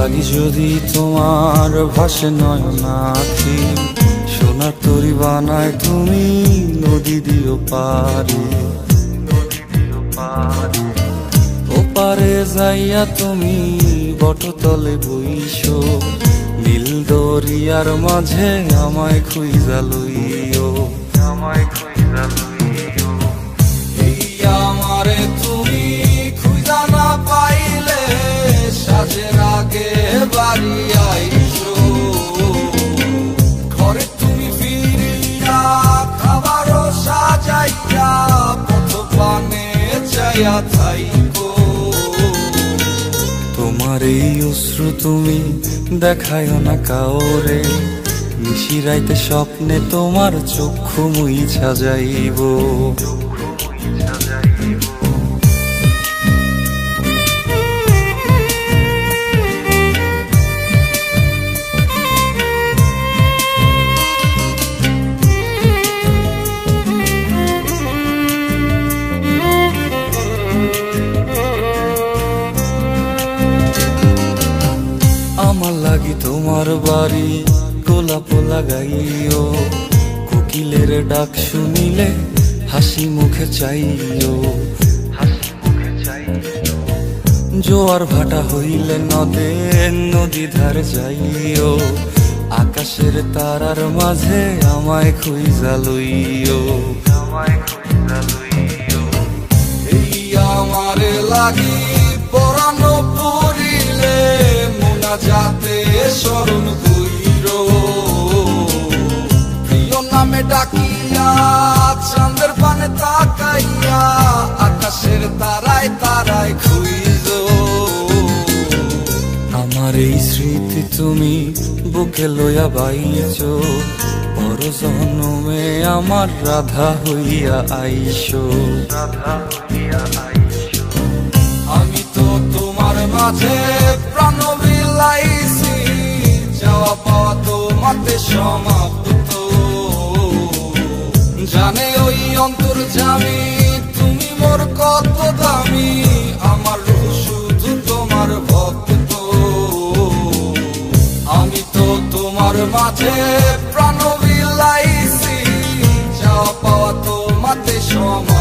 লাগি যদি তোমার ভাসে নয়নাখি, সোনার তরি বানায় তুমি নদী দিও পারে। ওপারে যাইয়া তুমি বটতলে বইসো, নীল দরিয়ার মাঝে আমায় খুঁজা লইও, আমায় খুঁজা লইও। এই আমারে তুমি খুঁজা না পাইলে সাজের আগে বাড়ি আইসো, ঘরে তুমি ফিরিয়া খাবারও সাজাইয়া পথ পানে চাইয়া থাইকো। তোমার এই অশ্রু তুমি দেখায়ও না কাউরে, নিশিরাইতে স্বপ্নে তোমার চক্ষু মুইছা যাইব। আমার লাগি তোমার বাড়ি গোলাপ লাগাইও, কোকিলের ডাক শুনিলে হাসি মুখে চাইও, হাসি মুখে চাইও। জোয়ার ভাটা হইলে নদে নদী ধার যাইও, আকাশের তারার মাঝে আমায় খুঁজা লইও, আমায় খুঁজা লইও। এই আমারে লাগি পরানো পড়িলে যাতে স্মরণ কইরো, প্রিয় নামে ডাকিয়া চাঁদের পানে তাকাইয়া আকাশের তারায় তারায় খুঁজো। আমার এই স্মৃতি তুমি বুকে লইয়া বাইছো, পর জন্মে আমার রাধা হইয়া আইসো, রাধা হইয়া আইসো। আমি তো তোমার মাঝে প্রাণ বিলাইছি, যাওয়া পাওয়া তোমাতে সমাপ্ত। জানে ওই অন্তর্যামী তুমি মোর কত দামি, আমার রূহ শুধু তোমার ভক্ত। আমি তো তোমার মাঝে প্রাণ বিলাইছি, যাওয়া পাওয়া তোমাতে সমাপ্ত।